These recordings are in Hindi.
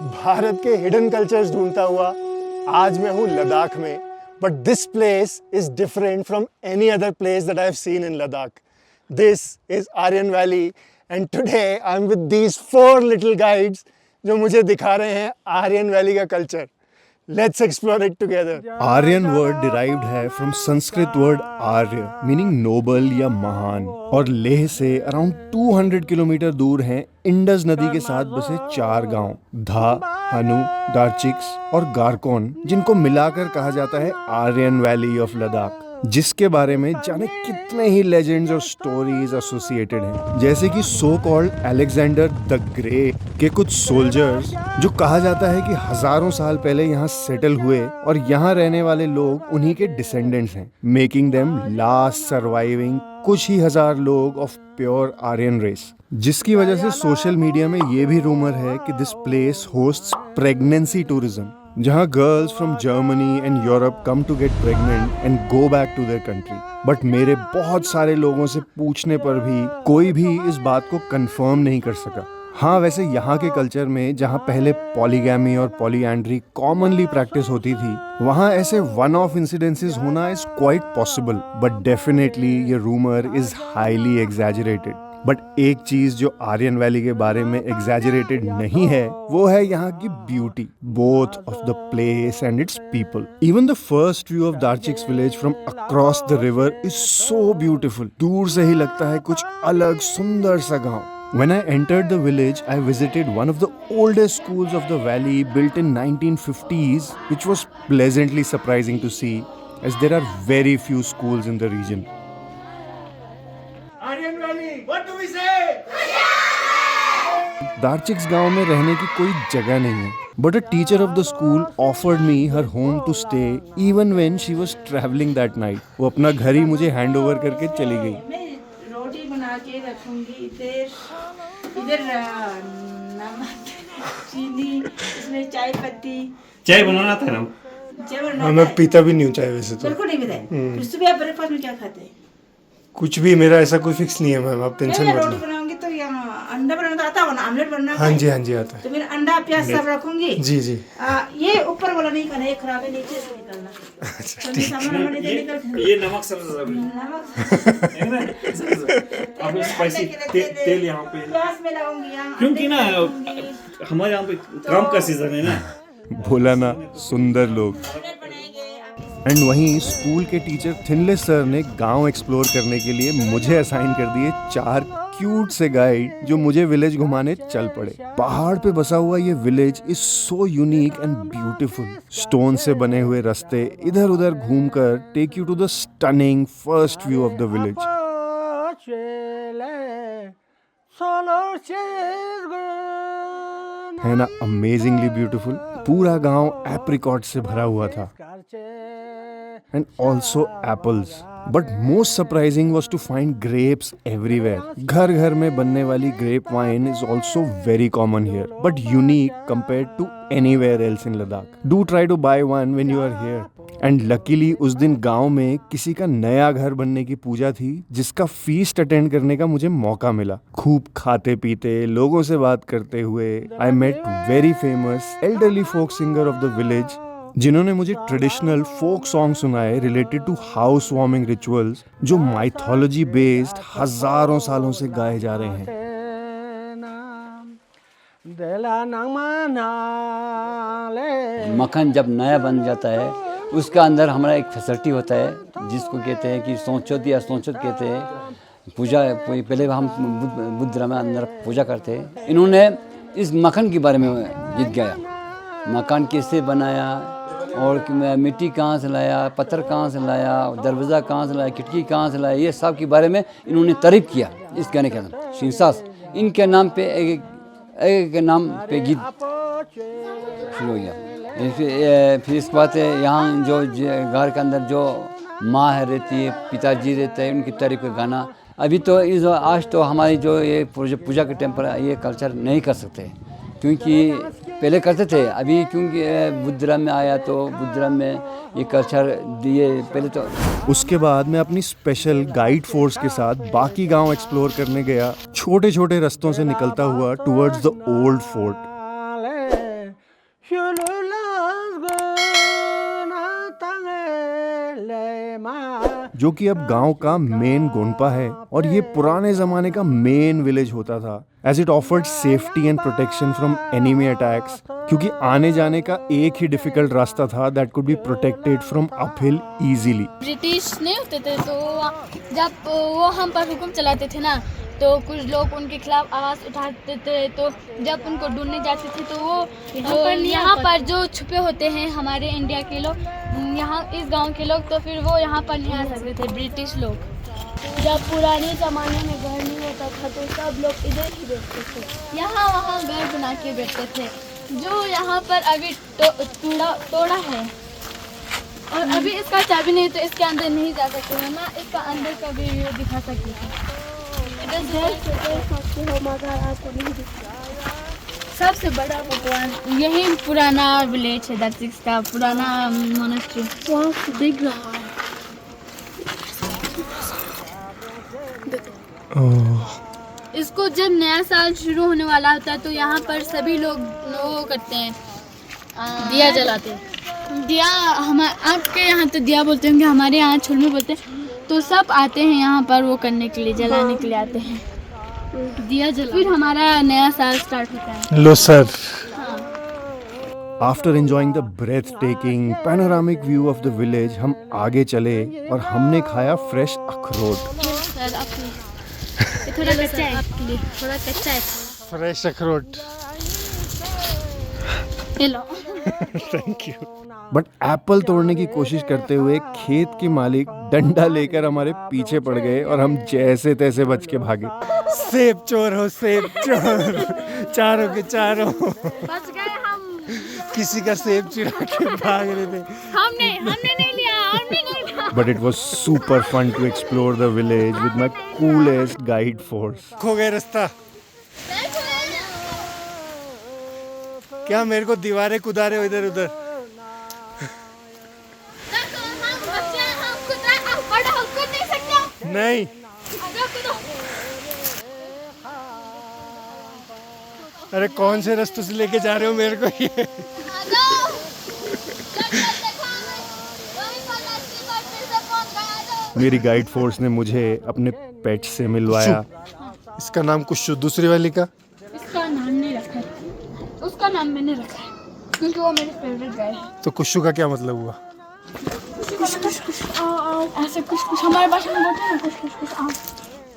भारत के हिडन कल्चर्स ढूंढता हुआ आज मैं हूँ लद्दाख में, but this place is different from any other place that I have seen in Ladakh. This is Aryan valley and today I am with these 4 little guides जो मुझे दिखा रहे हैं आर्यन वैली का culture. Let's explore it together. Aryan word derived है from Sanskrit word Arya meaning noble या महान, और लेह से अराउंड 200 किलोमीटर दूर हैं इंडस नदी के साथ बसे 4 गांव धा, हनु, दार्चिक्स और गारकोन, जिनको मिलाकर कहा जाता है आर्यन वैली ऑफ लद्दाख, जिसके बारे में जाने कितने ही लेजेंड्स और स्टोरीज एसोसिएटेड हैं. जैसे कि so called Alexander the great के कुछ सोल्जर्स जो कहा जाता है कि हजारों साल पहले यहाँ सेटल हुए और यहाँ रहने वाले लोग उन्हीं के डिसेंडेंट्स हैं, मेकिंग देम लास्ट सर्वाइविंग कुछ ही हजार लोग ऑफ प्योर आर्यन रेस. जिसकी वजह से सोशल मीडिया में ये भी रूमर है कि this place hosts pregnancy tourism, जहाँ girls from Germany and Europe come to get pregnant and go back to their country. But मेरे बहुत सारे लोगों से पूछने पर भी कोई भी इस बात को कंफर्म नहीं कर सका. हाँ, वैसे यहाँ के कल्चर में जहाँ पहले पॉलीगैमी और पॉलीएंड्री कॉमनली प्रैक्टिस होती थी, वहाँ ऐसे वन ऑफ इंसिडेंसेस होना is quite possible, but definitely ये rumour is highly exaggerated. But एक चीज जो आर्यन वैली के बारे में एग्जैजरेटेड नहीं है वो है यहाँ की beauty, both of the place and its people. Even the first view of Darchiks village from across the river is so beautiful. दूर से ही लगता है कुछ अलग सुंदर सा गांव. When I entered the village, I visited one of the oldest schools of the valley, built in 1950s, which was pleasantly surprising to see, as there are very few schools in the region. Aryan Valley, what do we say? दार्चिक्स गांव में रहने की कोई जगह नहीं है, but a teacher of the school offered me her home to stay even when she was traveling that night. वो अपना घर ही मुझे हैंड ओवर करके चली गई. मैं रोटी बना के रखूंगी, इधर नमक, चीनी, इसमें चाय पत्ती. चाय बनाना था ना? चाय बनाना हाँ, मैं पीता भी नहीं हूँ चाय वैसे तो. बिल्कुल नहीं पीता है. फिर सुबह ब्रेकफास्ट में क्या खाते हैं? कुछ भी, मेरा ऐसा कोई फिक्स नहीं है मैम, आप टेंशन मैं मत रोटी लो. बनाऊंगी तो यहाँ अंडा बनाना आता होगा ना, आमलेट बनना आता हाँ है? जी, हाँ जी, आता है. तो फिर अंडा प्याज सब रखूंगी. जी जी. ये ऊपर वाला नहीं खाना, ये खराब है, नीचे से निकलना. तो सामान वाले से निकल ये नमक सब्जी नमक है ना? आप स्पाइसी तेल यहाँ पे, प्याज में लगाऊंगी यहाँ, क्योंकि ना अंडे में लगाऊंगी. हमारे यहाँ पे काम का सीजन है ना. बोला ना, सुंदर लोग. एंड वहीं स्कूल के टीचर थिनले सर ने गांव एक्सप्लोर करने के लिए मुझे असाइन कर दिए 4 क्यूट से गाइड जो मुझे विलेज घुमाने चल पड़े. पहाड़ पे बसा हुआ ये village is so unique and beautiful. Stone से बने हुए रास्ते इधर उधर घूमकर take you to the stunning first view of the village. है ना अमेजिंगली ब्यूटीफुल. पूरा गांव एप्रिकॉट से भरा हुआ था and also apples. But most surprising was to find grapes everywhere. घर घर में बनने वाली grape wine is also very common here, but unique compared to anywhere else in Ladakh. Do try to buy one when you are here. And luckily उस दिन गांव में किसी का नया घर बनने की पूजा थी, जिसका फीस्ट अटेंड करने का मुझे मौका मिला. खूब खाते पीते लोगों से बात करते हुए I met very famous elderly folk singer of the village, जिन्होंने मुझे ट्रेडिशनल फोक सॉन्ग सुनाए related to house warming rituals जो माइथोलॉजी बेस्ड हजारों सालों से गाए जा रहे हैं. मक्खन जब नया बन जाता है उसका अंदर हमारा एक फैसिलिटी होता है जिसको कहते हैं कि सोचत या सोचत कहते हैं. पूजा पहले हम बुद्ध धर्म में अंदर पूजा करते हैं. इन्होंने इस मक्खन के बारे में गीत गाया, मकान कैसे बनाया और मिट्टी कहाँ से लाया, पत्थर कहाँ से लाया, दरवाज़ा कहाँ से लाया, खिड़की कहाँ से लाया, ये सब के बारे में इन्होंने तारीफ किया. इस गाने के अंदर शिनसास इनके नाम पे एक नाम पे गीत शुरू हो गया. फिर इसके बाद यहाँ जो घर के अंदर जो माँ है रहती है, पिताजी रहते हैं, उनकी तारीफ का गाना. अभी तो आज तो हमारी जो ये पूजा के टाइम पर ये कल्चर नहीं कर सकते क्योंकि पहले करते थे. अभी क्योंकि बुद्ध धर्म में आया तो बुद्ध धर्म में ये कल्चर दिए पहले तो. उसके बाद मैं अपनी स्पेशल गाइड फोर्स के साथ बाकी गांव एक्सप्लोर करने गया, छोटे छोटे रास्तों से निकलता हुआ टुवर्ड्स द ओल्ड फोर्ट. जो कि अब गांव का मेन गोंडपा है और ये पुराने जमाने का मेन विलेज होता था as it offered safety and protection from enemy attacks, क्योंकि आने जाने का एक ही डिफिकल्ट रास्ता था that could be protected from uphill easily. British नहीं होते थे तो जब वो हम पर हुक्म चलाते थे ना तो कुछ लोग उनके खिलाफ आवाज़ उठाते थे, तो जब उनको ढूंढने जाते थे तो वो यहाँ पर जो छुपे होते हैं हमारे इंडिया के लोग, यहाँ इस गांव के लोग, तो फिर वो यहाँ पर नहीं आ सकते थे ब्रिटिश लोग। जब पुराने ज़माने में घर नहीं होता था तो सब लोग इधर ही बैठते थे, यहाँ वहाँ घर बना के बैठते थे, जो यहाँ पर अभी तोड़ा है। और अभी इसका चाबी नहीं तो इसके अंदर नहीं जा सकते हैं ना, इसका अंदर का भी व्यू दिखा सकते हैं। सबसे बड़ा भगवान यही पुराना विलेज है, दर्शिक का पुराना मोनेस्ट्री वहाँ से दिख रहा है। इसको जब नया साल शुरू होने वाला होता है तो यहाँ पर सभी लोग वो करते हैं, दिया जलाते हैं। दिया आपके यहाँ तो दिया बोलते होंगे, हमारे यहाँ छुलमे बोलते हैं। तो सब आते हैं यहाँ पर वो करने के लिए, जलाने के लिए आते हैं, दिया जला, फिर हमारा नया साल स्टार्ट होता है। लो sir. After enjoying the breathtaking panoramic view of the village हम आगे चले और हमने खाया फ्रेश अखरोट। सर आपके थोड़ा कच्चा है, आपके लिए थोड़ा कच्चा है। फ्रेश अखरोट। Hello. Thank you. But Apple तोड़ने की कोशिश करते हुए खेत के मालिक डंडा लेकर हमारे पीछे पड़ गए और हम जैसे तैसे बच के भागे। सेब चोर हो, सेब चोर। चारों के चारों बच गए हम। किसी का सेब चुरा के भाग रहे थे। हमने नहीं लिया। But it was super fun to explore the village with my coolest guide force. खो गए रास्ता। क्या मेरे को दीवारें कुदा रहे हो इधर उधर? नहीं। अरे कौन से रास्तों से लेके जा रहे हो मेरे को ये? मेरी गाइड फोर्स ने मुझे अपने पेट से मिलवाया। इसका नाम कुछ, दूसरी वाली का? इसका नाम नहीं रखा है, उसका नाम मैंने रखा है क्योंकि वो मेरी फेवरेट गाय है। तो कुशु का क्या मतलब हुआ? कुछ ऐसे कुछ हमारे भाषा में बोलते हैं ना, कुछ आओ।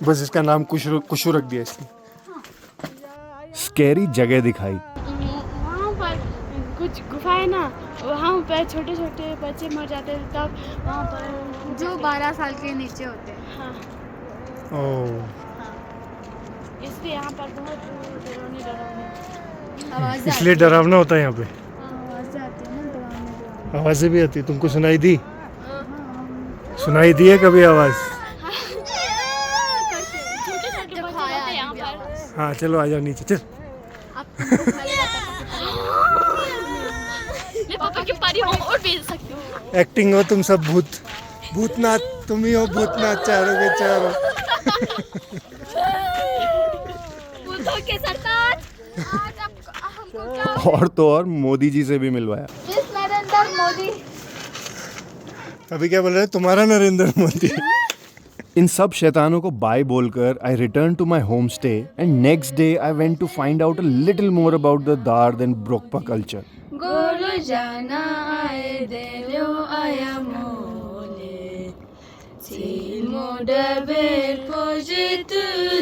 बस इसका नाम कुशु रख दिया इसलिए। स्कैरी जगह दिखाई। वहाँ पर कुछ गुफा है ना, वहाँ पर छोटे छोटे बच्चे मर जाते हैं तब वहाँ पर, जो 12 साल के नीचे होते हैं। हाँ। ओह। इसलिए यहाँ पर बहुत डरावनी आवाज़ें इसलिए डरावना होता है यहाँ पे। आवाज़ें आती है ना, डरावनी। आवाजें भी आती है। तुमको सुनाई दी? सुनाई दी है कभी आवाज? छोटे छोटे बच्चे होते हैं यहाँ पर। हाँ चलो आ जाओ नीचे चल। मैं पापा की पारी हूँ और भेज सकती हूँ। एक्टिंग हो तुम सब। भूतनाथ तुम ही हो, भूतनाथ चारों के चारों। भूतों के सरताज। आज हमको क्या और तो और मोदी जी से भी मिलवाया। इस नरेंद्र मोदी। अभी क्या बोल रहे हो? तुम्हारा नरेंद्र मोदी। इन सब शैतानों को बाय बोलकर I return to my home stay and next day I went to find out a little more about the Dard and Brokpa culture. गोरो जाना आए देलो आया मोले सी मोडबेर पोजित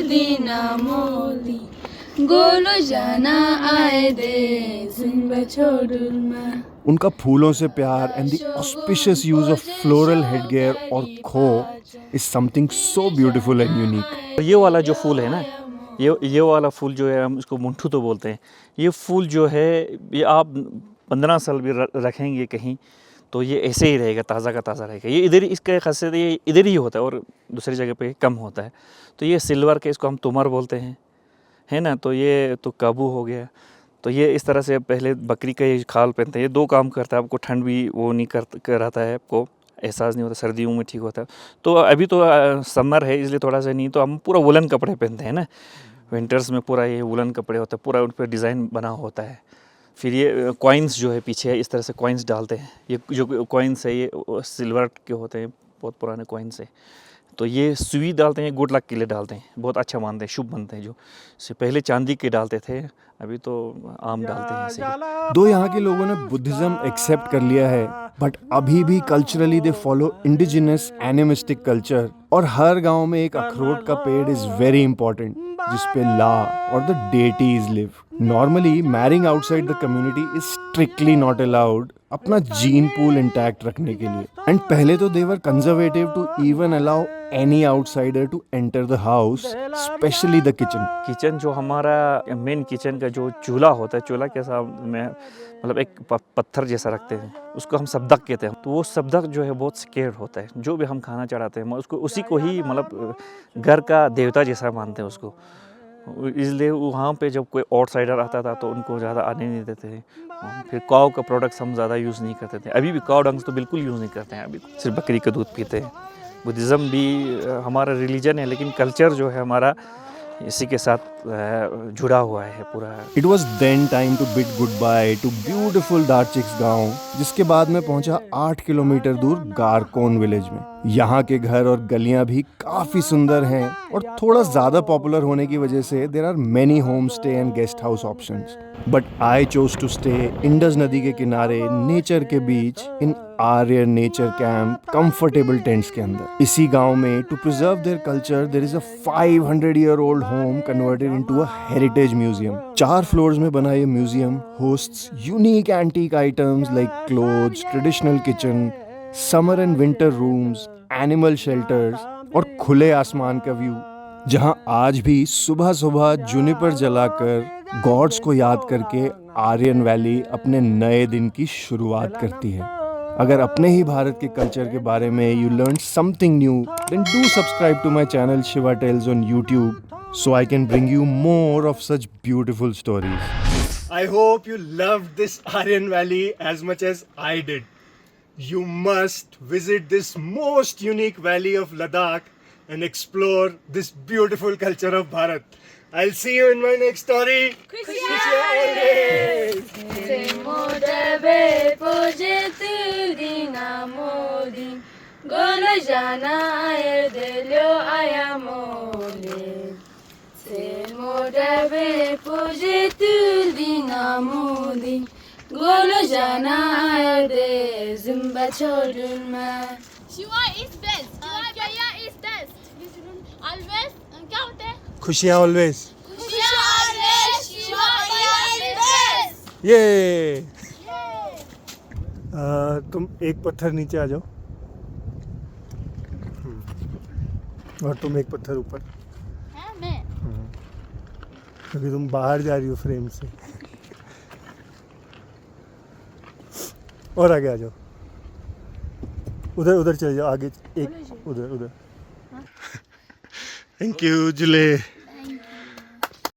दीना मोली गोलो जाना आए दे जिन छोड़ुलमा। उनका फूलों से प्यार and the auspicious use of floral headgear और खो is something so beautiful and unique. ये वाला जो फूल है ना, ये वाला फूल जो है, हम इसको मुंठू तो बोलते हैं। ये फूल जो है, ये आप 15 साल भी रखेंगे कहीं तो ये ऐसे ही रहेगा, ताज़ा का ताज़ा रहेगा। ये इधर, इसका खासियत ये इधर ही होता है और दूसरी जगह पे कम होता है। तो ये सिल्वर के, इसको हम तुमर बोलते हैं, है ना। तो ये तो काबू हो गया। तो ये इस तरह से पहले बकरी का ये खाल पहनते हैं। ये 2 काम करता है, आपको ठंड भी वो नहीं कराता है, आपको एहसास नहीं होता, सर्दियों में ठीक होता है। तो अभी तो समर है इसलिए थोड़ा सा नहीं, तो हम पूरा वुलन कपड़े पहनते हैं ना। विंटर्स में पूरा ये वुलन कपड़े होता है, पूरा उन पर डिज़ाइन बना होता है। फिर ये कॉइन्स जो है पीछे इस तरह से कॉइन्स डालते हैं। ये जो कॉइन्स है ये सिल्वर के होते हैं, बहुत पुराने कॉइन्स है। तो ये सुई डालते हैं, गुड लक के लिए डालते हैं, बहुत अच्छा मानते हैं, शुभ मानते हैं। जो से पहले चांदी के डालते थे, अभी तो आम डालते हैं ऐसे ही। दो यहाँ के लोगों ने बुद्धिज्म एक्सेप्ट कर लिया है, बट अभी भी culturally they follow indigenous animistic culture. और हर गांव में एक अखरोट का पेड़ इज वेरी इंपॉर्टेंट, जिसपे ला और the deities live. Normally marrying outside the community is strictly not allowed, अपना जीन पूल इंटैक्ट रखने के लिए। एंड पहले तो they were conservative to even allow any outsider to enter the house, especially the kitchen. Kitchen जो हमारा मेन किचन का जो चूल्हा होता है, चूल्हा के सामने मतलब एक पत्थर जैसा रखते हैं, उसको हम सबदक कहते हैं। तो वो सबदक जो है बहुत स्केर्ड होता है। जो भी हम खाना चढ़ाते हैं उसको, उसी को ही मतलब घर का देवता जैसा मानते हैं उसको। इसलिए वहाँ पे जब कोई आउटसाइडर आता था तो उनको ज़्यादा आने नहीं देते थे। फिर काव का प्रोडक्ट्स हम ज़्यादा यूज़ नहीं करते थे। अभी भी काव डंग्स तो बिल्कुल यूज़ नहीं करते हैं, अभी सिर्फ बकरी का दूध पीते हैं। बुद्धिज़्म भी हमारा रिलीजन है, लेकिन कल्चर जो है हमारा इसी के साथ जुड़ा हुआ है पूरा। It was then time to bid goodbye to beautiful Darchiks गांव, जिसके बाद मैं पहुंचा 8 किलोमीटर दूर गारकोन विलेज में। यहाँ के घर और गलियां भी काफी सुंदर हैं, और थोड़ा ज्यादा पॉपुलर होने की वजह से there are many home stay and guest house options. But I chose to stay Indus नदी के किनारे, नेचर के बीच, in Arya nature camp, comfortable tents के अंदर। इसी गांव में to preserve their culture there is a 500-year-old home converted into a heritage museum. 4 floors में बना ये museum hosts unique antique items like clothes, traditional kitchen, summer and winter rooms, animal shelters और खुले आसमान का व्यू, जहां आज भी सुबह सुबह जूनिपर जलाकर गॉड्स को याद करके आर्यन वैली अपने नए दिन की शुरुआत करती है। अगर अपने ही भारत के कल्चर के बारे में you learn something new, then do subscribe to my channel Shiva tales on YouTube, so I can bring you more of such beautiful stories. I hope you loved this Aryan Valley as much as I did. You must visit this most unique valley of Ladakh and explore this beautiful culture of Bharat. I'll see you in my next story. Shiva is best. क्या is best. Always क्या होता है? खुशियाँ always. खुशियाँ always. Shiva is best. ये तुम एक पत्थर नीचे आ जाओ, और तुम एक पत्थर ऊपर, है मैं. क्योंकि तुम बाहर जा रही हो फ्रेम से। और आगे आ जाओ, उधर उधर चले जाओ, आगे एक उधर उधर। थैंक यू जुले।